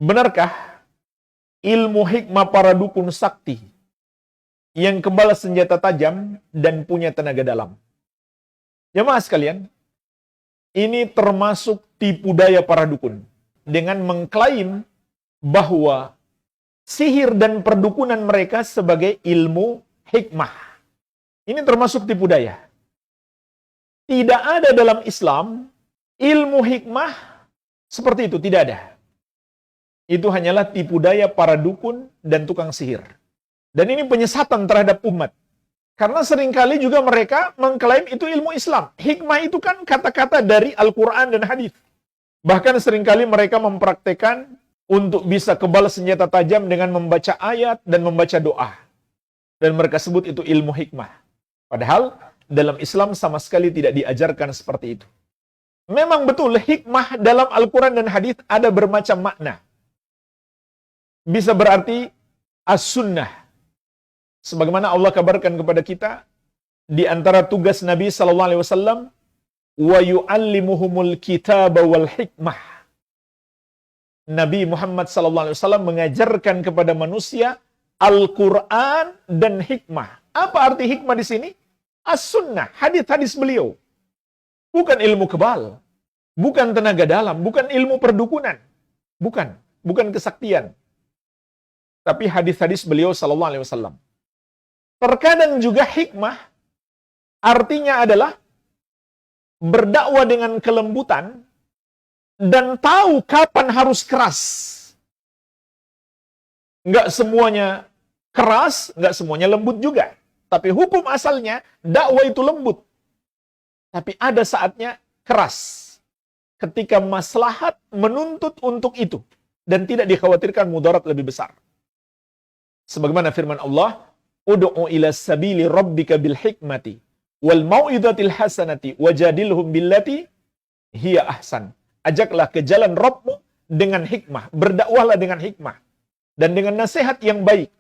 Benarkah ilmu hikmah para dukun sakti yang kebal senjata tajam dan punya tenaga dalam? Jemaah sekalian, ini termasuk tipu daya para dukun dengan mengklaim bahwa sihir dan perdukunan mereka sebagai ilmu hikmah. Ini termasuk tipu daya. Tidak ada dalam Islam ilmu hikmah seperti itu, tidak ada. Itu hanyalah tipu daya para dukun dan tukang sihir. Dan ini penyesatan terhadap umat. Karena seringkali juga mereka mengklaim itu ilmu Islam. Hikmah itu kan kata-kata dari Al-Quran dan hadis. Bahkan seringkali mereka mempraktekkan untuk bisa kebal senjata tajam dengan membaca ayat dan membaca doa. Dan mereka sebut itu ilmu hikmah. Padahal dalam Islam sama sekali tidak diajarkan seperti itu. Memang betul hikmah dalam Al-Quran dan hadis ada bermacam makna. Bisa berarti as-sunnah. Sebagaimana Allah kabarkan kepada kita di antara tugas Nabi sallallahu alaihi wasallam, wa yu'allimuhumul kitaba wal hikmah. Nabi Muhammad sallallahu alaihi wasallam mengajarkan kepada manusia Al-Qur'an dan hikmah. Apa arti hikmah di sini? As-sunnah, hadis-hadis beliau. Bukan ilmu kebal, bukan tenaga dalam, bukan ilmu perdukunan. Bukan kesaktian. Tapi hadis-hadis beliau sallallahu alaihi wasallam. Terkadang juga hikmah artinya adalah berdakwah dengan kelembutan dan tahu kapan harus keras. Enggak semuanya keras, enggak semuanya lembut juga. Tapi hukum asalnya dakwah itu lembut. Tapi ada saatnya keras. Ketika maslahat menuntut untuk itu dan tidak dikhawatirkan mudarat lebih besar. Sebagaimana firman Allah, ud'u ila sabili rabbika bil hikmati wal mau'izatil hasanati wajadilhum billati hiya ahsan. Ajaklah ke jalan Rabbmu dengan hikmah, berdakwahlah dengan hikmah dan dengan nasihat yang baik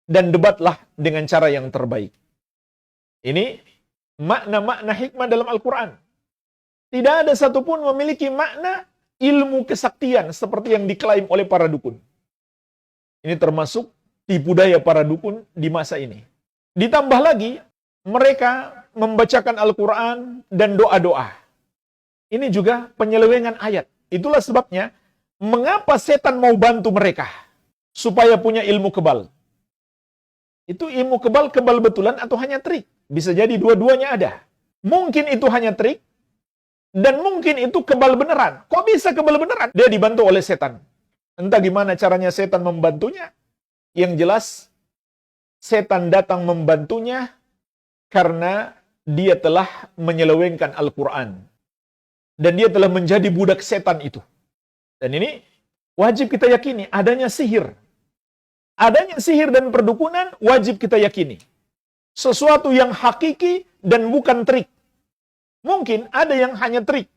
dan debatlah dengan cara yang terbaik. Ini makna-makna hikmah dalam Al-Quran. Tidak ada satupun memiliki makna ilmu kesaktian seperti yang diklaim oleh para dukun. Ini termasuk tipu daya para dukun di masa ini. Ditambah lagi, mereka membacakan Al-Quran dan doa-doa. Ini juga penyelewengan ayat. Itulah sebabnya, mengapa setan mau bantu mereka supaya punya ilmu kebal. Itu ilmu kebal betulan atau hanya trik? Bisa jadi dua-duanya ada. Mungkin itu hanya trik, dan mungkin itu kebal beneran. Kok bisa kebal beneran? Dia dibantu oleh setan. Entah gimana caranya setan membantunya. Yang jelas, setan datang membantunya karena dia telah menyelewengkan Al-Quran. Dan dia telah menjadi budak setan itu. Dan ini wajib kita yakini, adanya sihir. Adanya sihir dan perdukunan wajib kita yakini. Sesuatu yang hakiki dan bukan trik. Mungkin ada yang hanya trik.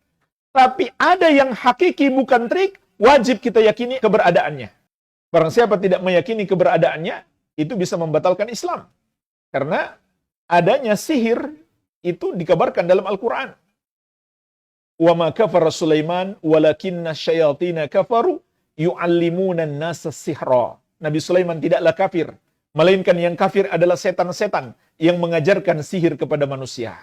Tapi ada yang hakiki bukan trik, wajib kita yakini keberadaannya. Barang siapa tidak meyakini keberadaannya, itu bisa membatalkan Islam. Karena adanya sihir itu dikabarkan dalam Al-Quran. Wa ma kafara Sulaiman walakinna syayatina kafaru yu'allimuna an-nasa sihra. Nabi Sulaiman tidaklah kafir, melainkan yang kafir adalah setan-setan yang mengajarkan sihir kepada manusia.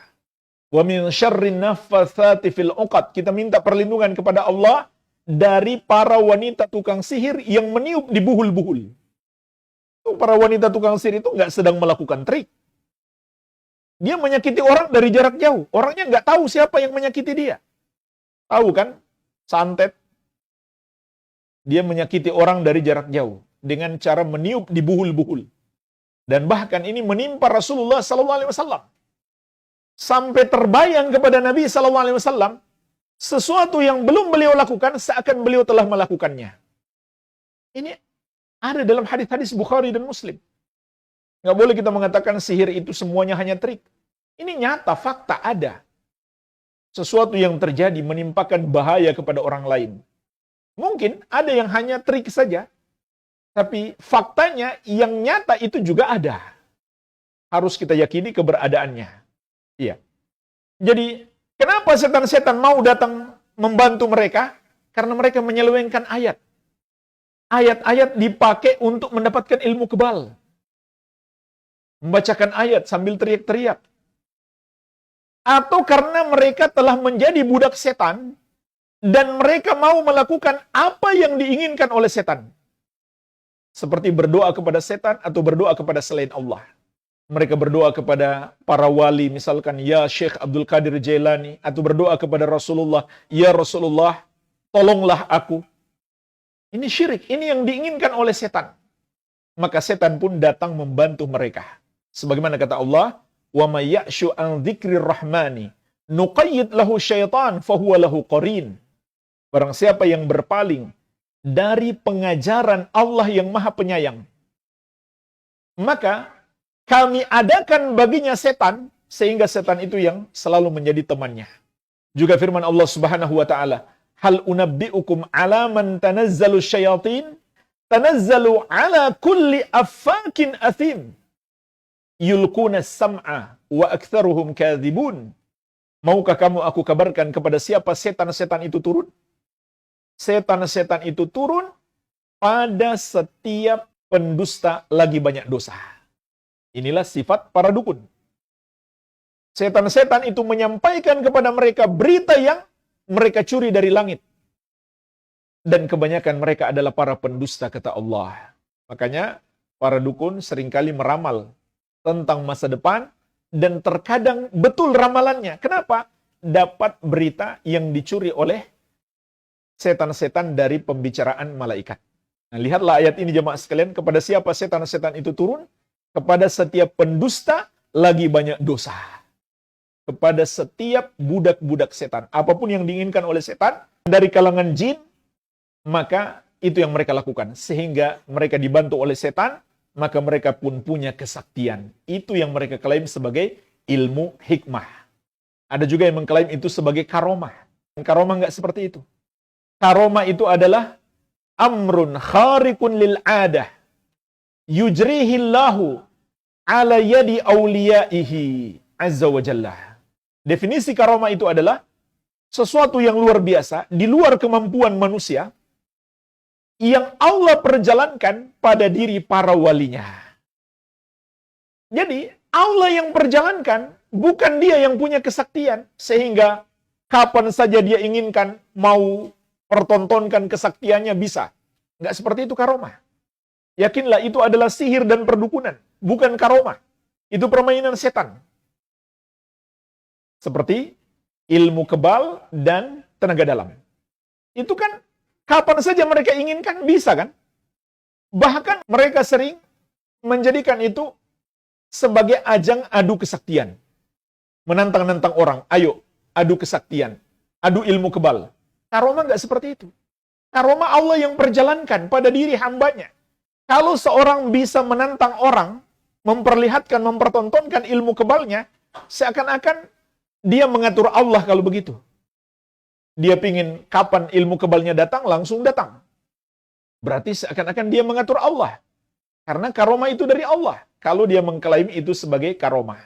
Wa min syarrin naffatsati fil 'uqad. Kita minta perlindungan kepada Allah dari para wanita tukang sihir yang meniup di buhul-buhul. Para wanita tukang sihir itu nggak sedang melakukan trik. Dia menyakiti orang dari jarak jauh. Orangnya nggak tahu siapa yang menyakiti dia. Tahu kan? Santet. Dia menyakiti orang dari jarak jauh dengan cara meniup di buhul-buhul. Dan bahkan ini menimpa Rasulullah SAW. Sampai terbayang kepada Nabi SAW, sesuatu yang belum beliau lakukan, seakan beliau telah melakukannya. Ini ada dalam hadis-hadis Bukhari dan Muslim. Nggak boleh kita mengatakan sihir itu semuanya hanya trik. Ini nyata, fakta ada. Sesuatu yang terjadi menimpakan bahaya kepada orang lain. Mungkin ada yang hanya trik saja, tapi faktanya yang nyata itu juga ada. Harus kita yakini keberadaannya. Iya. Jadi, kenapa setan-setan mau datang membantu mereka? Karena mereka menyelewengkan ayat. Ayat-ayat dipakai untuk mendapatkan ilmu kebal. Membacakan ayat sambil teriak-teriak. Atau karena mereka telah menjadi budak setan, dan mereka mau melakukan apa yang diinginkan oleh setan. Seperti berdoa kepada setan atau berdoa kepada selain Allah. Mereka berdoa kepada para wali, misalkan, ya Syekh Abdul Qadir Jailani, atau berdoa kepada Rasulullah, ya Rasulullah, tolonglah aku. Ini syirik, ini yang diinginkan oleh setan. Maka setan pun datang membantu mereka. Sebagaimana kata Allah, wa may ya'shu an dzikrir rahmani nuqayyid lahu syaitan fahuwa lahu qarin. Barang siapa yang berpaling dari pengajaran Allah yang Maha Penyayang, maka kami adakan baginya setan, sehingga setan itu yang selalu menjadi temannya. Juga firman Allah Subhanahu wa taala, hal unabbiukum ala man tanazzalu syayatin tanazzalu ala kulli affakin athim yulquna sam'a wa aktsaruhum kadzibun. Maukah kamu aku kabarkan kepada siapa setan-setan itu turun? Setan-setan itu turun pada setiap pendusta lagi banyak dosa. Inilah sifat para dukun. Setan-setan itu menyampaikan kepada mereka berita yang mereka curi dari langit. Dan kebanyakan mereka adalah para pendusta, kata Allah. Makanya para dukun seringkali meramal tentang masa depan, dan terkadang betul ramalannya. Kenapa? Dapat berita yang dicuri oleh setan-setan dari pembicaraan malaikat. Nah, lihatlah ayat ini jemaah sekalian, kepada siapa setan-setan itu turun? Kepada setiap pendusta lagi banyak dosa. Kepada setiap budak-budak setan. Apapun yang diinginkan oleh setan dari kalangan jin, maka itu yang mereka lakukan. Sehingga mereka dibantu oleh setan, maka mereka pun punya kesaktian. Itu yang mereka klaim sebagai ilmu hikmah. Ada juga yang mengklaim itu sebagai karomah. Karomah nggak seperti itu. Karomah itu adalah amrun kharikun lil adah yujrihillahu ala yadi awliyaihi azza wa jalla. Definisi karomah itu adalah sesuatu yang luar biasa, di luar kemampuan manusia, yang Allah perjalankan pada diri para walinya. Jadi, Allah yang perjalankan, bukan dia yang punya kesaktian, sehingga kapan saja dia inginkan mau pertontonkan kesaktiannya bisa. Nggak seperti itu karomah. Yakinlah itu adalah sihir dan perdukunan, bukan karomah. Itu permainan setan. Seperti ilmu kebal dan tenaga dalam. Itu kan kapan saja mereka inginkan bisa kan? Bahkan mereka sering menjadikan itu sebagai ajang adu kesaktian. Menantang-nantang orang, ayo adu kesaktian, adu ilmu kebal. Karomah nggak seperti itu. Karomah Allah yang perjalankan pada diri hambanya. Kalau seorang bisa menantang orang, memperlihatkan, mempertontonkan ilmu kebalnya, seakan-akan dia mengatur Allah kalau begitu. Dia pingin kapan ilmu kebalnya datang, langsung datang. Berarti seakan-akan dia mengatur Allah. Karena karomah itu dari Allah. Kalau dia mengklaim itu sebagai karomah.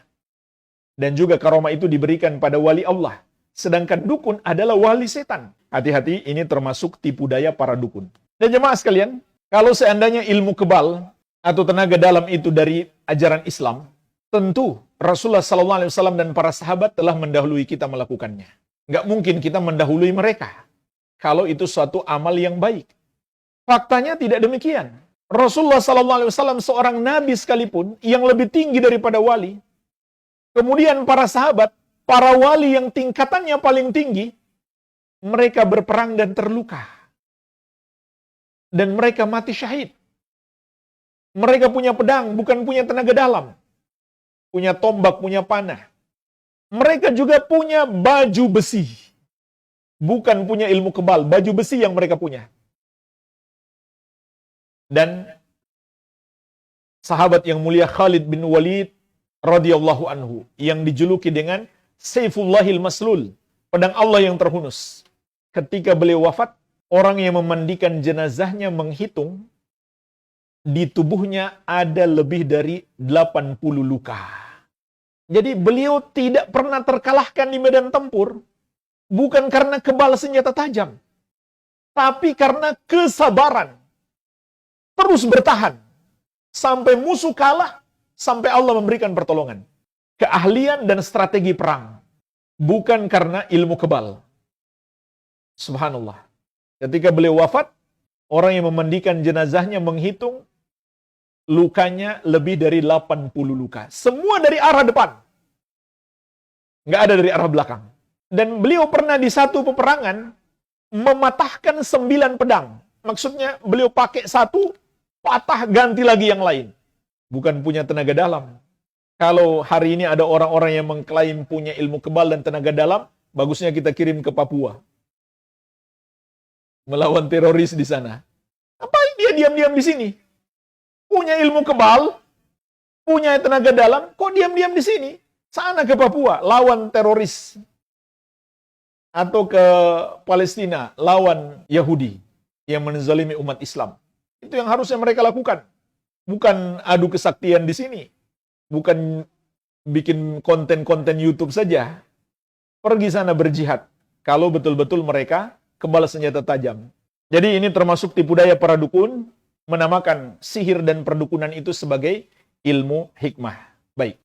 Dan juga karomah itu diberikan pada wali Allah. Sedangkan dukun adalah wali setan. Hati-hati, ini termasuk tipu daya para dukun. Dan jemaah sekalian, kalau seandainya ilmu kebal atau tenaga dalam itu dari ajaran Islam, tentu Rasulullah SAW dan para sahabat telah mendahului kita melakukannya. Nggak mungkin kita mendahului mereka kalau itu suatu amal yang baik. Faktanya tidak demikian. Rasulullah SAW seorang nabi sekalipun yang lebih tinggi daripada wali. Kemudian para sahabat, para wali yang tingkatannya paling tinggi, mereka berperang dan terluka. Dan mereka mati syahid. Mereka punya pedang, bukan punya tenaga dalam. Punya tombak, punya panah. Mereka juga punya baju besi. Bukan punya ilmu kebal, baju besi yang mereka punya. Dan sahabat yang mulia Khalid bin Walid radhiyallahu anhu yang dijuluki dengan Saifullahil Maslul, pedang Allah yang terhunus. Ketika beliau wafat, orang yang memandikan jenazahnya menghitung di tubuhnya ada lebih dari 80 luka. Jadi beliau tidak pernah terkalahkan di medan tempur, bukan karena kebal senjata tajam, tapi karena kesabaran. terus bertahan sampai musuh kalah, sampai Allah memberikan pertolongan. Keahlian dan strategi perang, bukan karena ilmu kebal. Subhanallah. Ketika beliau wafat, orang yang memandikan jenazahnya menghitung lukanya lebih dari 80 luka. Semua dari arah depan. Nggak ada dari arah belakang. Dan beliau pernah di satu peperangan mematahkan 9 pedang. Maksudnya beliau pakai satu, patah ganti lagi yang lain. Bukan punya tenaga dalam. Kalau hari ini ada orang-orang yang mengklaim punya ilmu kebal dan tenaga dalam, bagusnya kita kirim ke Papua. Melawan teroris di sana. Ngapain dia diam-diam di sini? Punya ilmu kebal, punya tenaga dalam, kok diam-diam di sini? Sana ke Papua, lawan teroris. Atau ke Palestina, lawan Yahudi yang menzalimi umat Islam. Itu yang harusnya mereka lakukan. Bukan adu kesaktian di sini. Bukan bikin konten-konten YouTube saja. Pergi sana berjihad. Kalau betul-betul mereka kebal senjata tajam. Jadi ini termasuk tipu daya para dukun, menamakan sihir dan perdukunan itu sebagai ilmu hikmah. Baik.